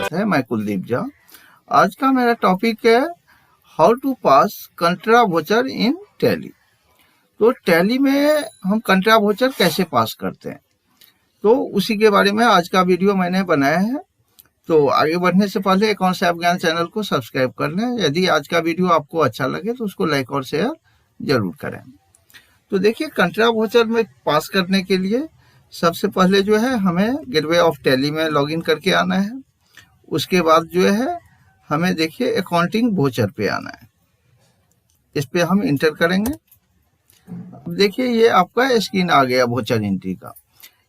स्वागत है। मैं कुलदीप झा। आज का मेरा टॉपिक है how to pass contra voucher in Tally. तो टैली में हम कंट्रा वोचर कैसे पास करते हैं, तो उसी के बारे में आज का वीडियो मैंने बनाया है। तो आगे बढ़ने से पहले अकाउंट्स ऐप ज्ञान चैनल को सब्सक्राइब कर लें। यदि आज का वीडियो आपको अच्छा लगे तो उसको लाइक और शेयर जरूर करें। तो देखिए, कंट्रा वोचर में पास करने के लिए सबसे पहले जो है हमें गेटवे ऑफ टैली में लॉगिन करके आना है। उसके बाद जो है हमें देखिए अकाउंटिंग वोचर पे आना है। इस पे हम इंटर करेंगे। अब देखिए ये आपका स्क्रीन आ गया वोचर एंट्री का।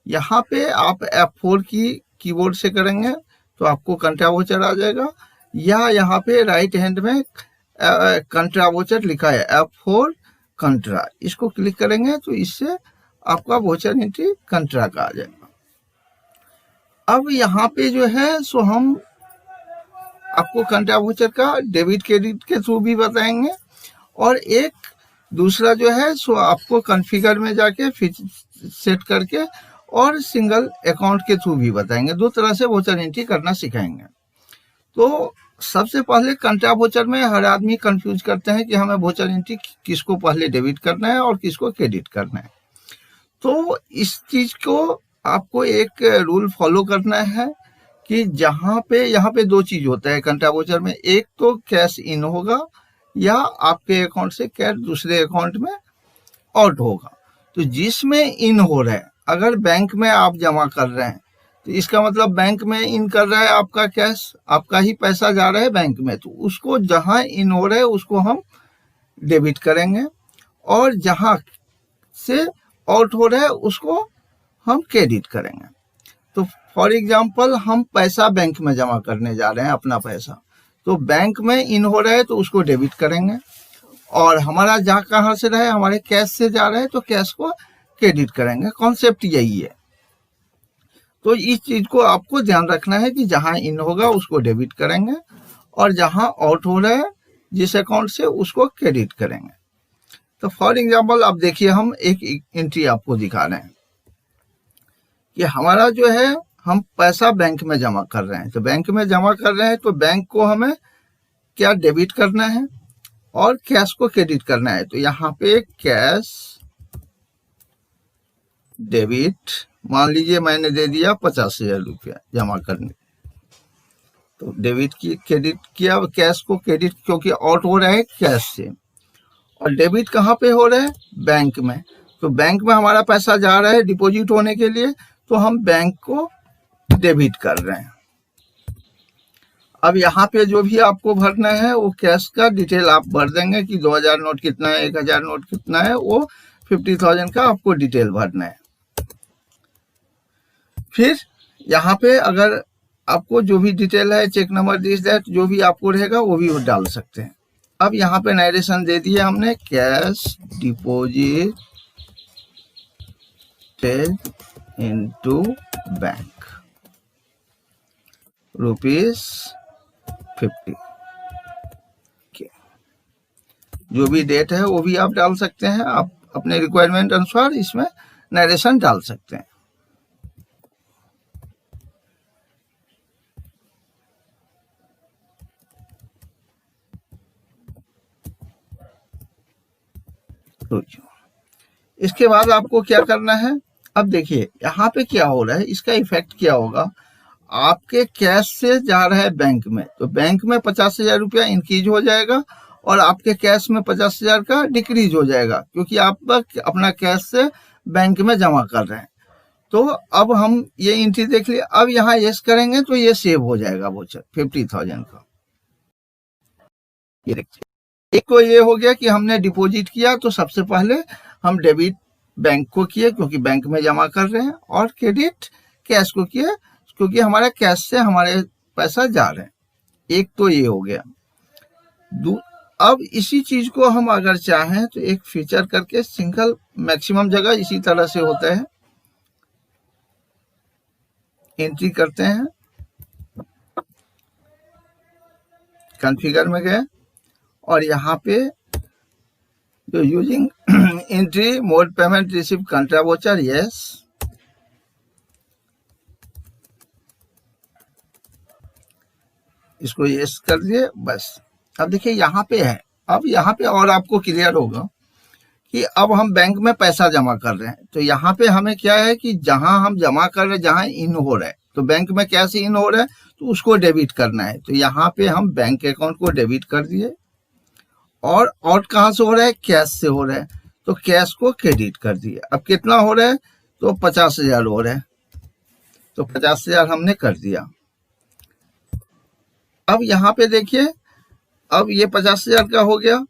यहाँ पे आप F4 की कीबोर्ड से करेंगे तो आपको कंट्रा वोचर आ जाएगा, या यहाँ पे राइट हैंड में कंट्रा वोचर लिखा है F4 कंट्रा, इसको क्लिक करेंगे तो इससे आपका वोचर एंट्री कंट्रा का आ जाएगा। अब यहाँ पे जो है सो हम आपको कंट्रा वोचर का डेबिट क्रेडिट के थ्रू भी बताएंगे, और एक दूसरा जो है सो आपको कॉन्फ़िगर में जाके सेट करके और सिंगल अकाउंट के थ्रू भी बताएंगे। दो तरह से वोचर एंट्री करना सिखाएंगे। तो सबसे पहले कंट्रा वोचर में हर आदमी कंफ्यूज करते हैं कि हमें वोचर एंट्री किसको पहले डेबिट करना है और किसको क्रेडिट करना है। तो इस चीज को आपको एक रूल फॉलो करना है कि यहाँ पे दो चीज होता है कंट्रा वोचर में। एक तो कैश इन होगा या आपके अकाउंट से कैश दूसरे अकाउंट में आउट होगा। तो जिसमें इन हो रहा है, अगर बैंक में आप जमा कर रहे हैं तो इसका मतलब बैंक में इन कर रहा है आपका कैश, आपका ही पैसा जा रहा है बैंक में, तो उसको जहां इन हो रहा है उसको हम डेबिट करेंगे, और जहां से आउट हो रहा है उसको हम क्रेडिट करेंगे। तो फॉर एग्जांपल हम पैसा बैंक में जमा करने जा रहे हैं अपना पैसा, तो बैंक में इन हो रहा है तो उसको डेबिट करेंगे, और हमारा जहाँ कहाँ से रहा है हमारे कैश से जा रहा है तो कैश को क्रेडिट करेंगे। कॉन्सेप्ट यही है। तो इस चीज को आपको ध्यान रखना है कि जहां इन होगा उसको डेबिट करेंगे, और जहां आउट हो रहा है जिस अकाउंट से उसको क्रेडिट करेंगे। तो फॉर एग्जांपल अब देखिए हम एक एंट्री आपको दिखा रहे हैं कि हमारा जो है हम पैसा बैंक में जमा कर रहे हैं। तो बैंक में जमा कर रहे हैं तो बैंक को हमें क्या डेबिट करना है और कैश को क्रेडिट करना है। तो यहाँ पे कैश डेबिट, मान लीजिए मैंने दे दिया 50,000 रुपया जमा करने, तो डेबिट की क्रेडिट किया, कैश को क्रेडिट क्योंकि आउट हो रहा है कैश से, और डेबिट कहाँ पे हो रहा है बैंक में। तो बैंक में हमारा पैसा जा रहा है डिपॉजिट होने के लिए, तो हम बैंक को डेबिट कर रहे हैं। अब यहाँ पे जो भी आपको भरना है वो कैश का डिटेल आप भर देंगे कि 2000 नोट कितना है, 1000 नोट कितना है, वो 50,000 का आपको डिटेल भरना है। फिर यहाँ पे अगर आपको जो भी डिटेल है, चेक नंबर दिस दैट, जो भी आपको रहेगा वो भी डाल सकते हैं। अब यहाँ पे नरेशन दे दिया हमने, कैश डिपॉजिट इनटू बैंक ₹50। जो भी डेट है वो भी आप डाल सकते हैं। आप अपने रिक्वायरमेंट अनुसार इसमें नरेशन डाल सकते हैं। इसके बाद आपको क्या करना है, अब देखिए यहाँ पे क्या हो रहा है, इसका इफेक्ट क्या होगा। आपके कैश से जा रहा है बैंक में, तो बैंक में 50,000 रुपया इंक्रीज हो जाएगा, और आपके कैश में 50,000 का डिक्रीज हो जाएगा, क्योंकि आप अपना कैश से बैंक में जमा कर रहे हैं। तो अब हम ये एंट्री देख लिया। अब यहाँ यस करेंगे तो ये सेव हो जाएगा वोचर 50,000 का। ये देखिए, एक तो ये हो गया कि हमने डिपॉजिट किया, तो सबसे पहले हम डेबिट बैंक को किए क्योंकि बैंक में जमा कर रहे हैं, और क्रेडिट कैश को किए क्योंकि हमारे कैश से हमारे पैसा जा रहे हैं। एक तो ये हो गया। अब इसी चीज को हम अगर चाहें तो एक फीचर करके सिंगल, मैक्सिमम जगह इसी तरह से होता है, एंट्री करते हैं, कॉन्फ़िगर में गए, और यहाँ पे जो using entry mode payment receive contra voucher, yes. इसको यस कर दिए बस। अब देखिए यहाँ पे है, अब यहाँ पे और आपको क्लियर होगा कि अब हम बैंक में पैसा जमा कर रहे हैं। तो यहाँ पे हमें क्या है कि जहां हम जमा कर रहे हैं, जहां इन हो रहा है, तो बैंक में कैसे इन हो रहा है तो उसको डेबिट करना है। तो यहाँ पे हम बैंक अकाउंट को डेबिट कर दिए। और आउट कहाँ से हो रहा है, कैश से हो रहा है, तो कैश को क्रेडिट कर दिए। अब कितना हो रहा है, तो 50,000 हो रहा है, तो 50,000 हमने कर दिया। अब यहाँ पे देखिए, अब ये 50,000 का हो गया।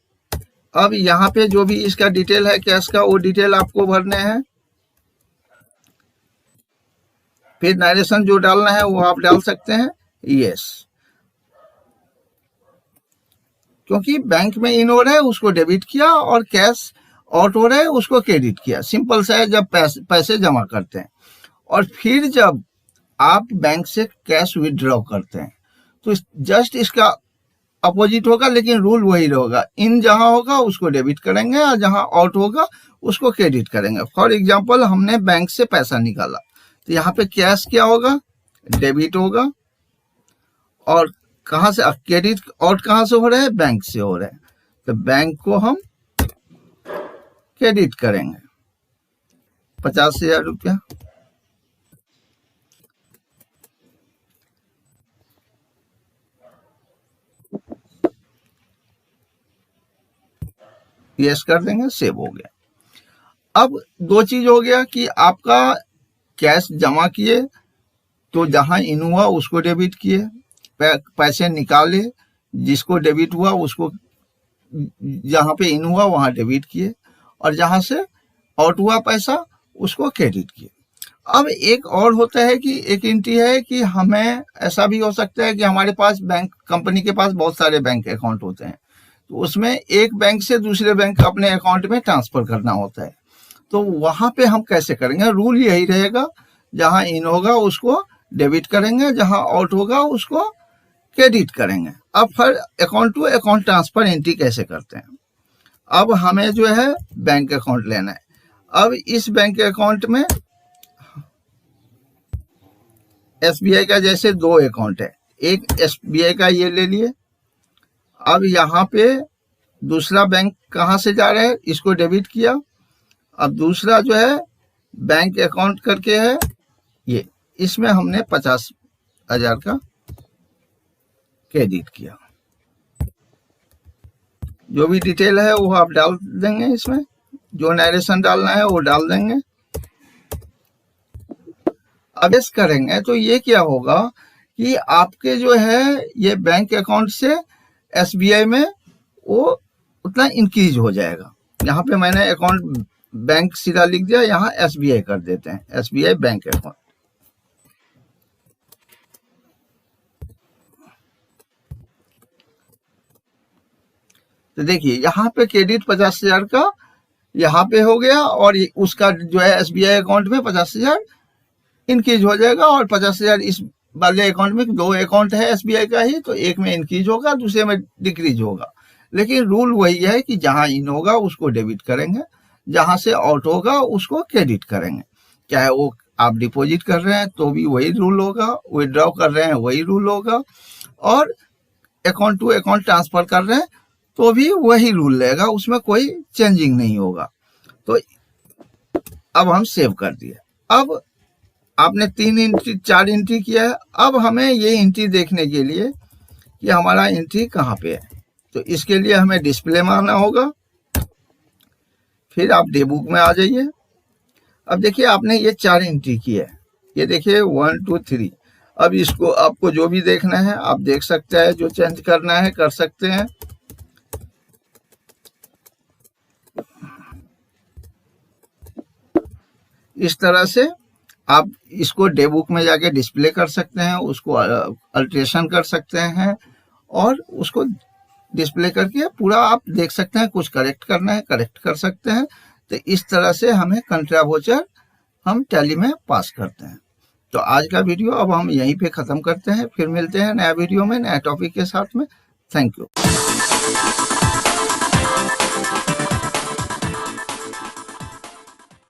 अब यहाँ पे जो भी इसका डिटेल है कैश का, वो डिटेल आपको भरने हैं। फिर नरेशन जो डालना है वो आप डाल सकते हैं, यस। क्योंकि बैंक में इन हो रहा है उसको डेबिट किया, और कैश आउट हो रहा है उसको क्रेडिट किया। सिंपल सा है जब पैसे जमा करते हैं। और फिर जब आप बैंक से कैश विड्रॉ करते हैं तो जस्ट इसका अपोजिट होगा, लेकिन रूल वही रहेगा। इन जहां होगा उसको डेबिट करेंगे, और जहां आउट होगा उसको क्रेडिट करेंगे। फॉर एग्जांपल हमने बैंक से पैसा निकाला, तो यहाँ पे कैश क्या होगा, डेबिट होगा। और कहाँ से क्रेडिट आउट कहाँ से हो रहा है, बैंक से हो रहा है, तो बैंक को हम क्रेडिट करेंगे 50,000 रुपया। यस कर देंगे, सेव हो गया। अब दो चीज हो गया कि आपका कैश जमा किए तो जहां इन हुआ उसको डेबिट किए, पैसे निकाले जिसको डेबिट हुआ उसको, जहां पे इन हुआ वहां डेबिट किए, और जहां से आउट हुआ पैसा उसको क्रेडिट किए। अब एक और होता है कि एक एंट्री है कि हमें ऐसा भी हो सकता है कि हमारे पास बैंक, कंपनी के पास बहुत सारे बैंक अकाउंट होते हैं, तो उसमें एक बैंक से दूसरे बैंक अपने अकाउंट में ट्रांसफर करना होता है। तो वहां पे हम कैसे करेंगे, रूल यही रहेगा, जहां इन होगा उसको डेबिट करेंगे, जहां आउट होगा उसको क्रेडिट करेंगे। अब फिर account to account transfer entry कैसे करते हैं। अब हमें जो है बैंक अकाउंट लेना है। अब इस बैंक अकाउंट में एसबीआई का जैसे दो अकाउंट है, एक एसबीआई का ये ले लिए। अब यहाँ पे दूसरा बैंक कहाँ से जा रहा है, इसको डेबिट किया। अब दूसरा जो है बैंक अकाउंट करके है ये, इसमें हमने 50,000 का क्रेडिट किया। जो भी डिटेल है वो आप डाल देंगे, इसमें जो नरेशन डालना है वो डाल देंगे। अब इस करेंगे तो ये क्या होगा कि आपके जो है ये बैंक अकाउंट से एसबीआई में वो उतना इंक्रीज हो जाएगा। यहाँ पे मैंने अकाउंट बैंक सीधा लिख दिया, यहाँ एसबीआई कर देते हैं, एसबीआई बैंक अकाउंट। तो देखिए यहाँ पे क्रेडिट 50,000 का यहाँ पे हो गया, और उसका जो है एसबीआई अकाउंट में 50,000 इंक्रीज हो जाएगा, और 50,000 इस वाले अकाउंट में, दो अकाउंट है एसबीआई का ही, तो एक में इंक्रीज होगा दूसरे में डिक्रीज होगा। लेकिन रूल वही है कि जहां इन होगा उसको डेबिट करेंगे, जहां से आउट होगा उसको क्रेडिट करेंगे। चाहे वो आप डिपॉजिट कर रहे हैं तो भी वही रूल होगा, विड्रॉ कर रहे हैं वही रूल होगा, और अकाउंट टू अकाउंट ट्रांसफर कर रहे हैं तो भी वही रूल रहेगा, उसमें कोई चेंजिंग नहीं होगा। तो अब हम सेव कर दिए। अब आपने 3 एंट्री 4 एंट्री किया है। अब हमें ये एंट्री देखने के लिए कि हमारा एंट्री कहाँ पे है, तो इसके लिए हमें डिस्प्ले में आना होगा। फिर आप डे बुक में आ जाइए। अब देखिए आपने ये 4 एंट्री की है, ये देखिए 1 2 3। अब इसको आपको जो भी देखना है आप देख सकते हैं, जो चेंज करना है कर सकते हैं। इस तरह से आप इसको डे बुक में जाके डिस्प्ले कर सकते हैं, उसको अल्ट्रेशन कर सकते हैं, और उसको डिस्प्ले करके पूरा आप देख सकते हैं। कुछ करेक्ट करना है करेक्ट कर सकते हैं। तो इस तरह से हमें कंट्रा वाउचर हम टैली में पास करते हैं। तो आज का वीडियो अब हम यहीं पे ख़त्म करते हैं, फिर मिलते हैं नया वीडियो में नया टॉपिक के साथ में। Thank you.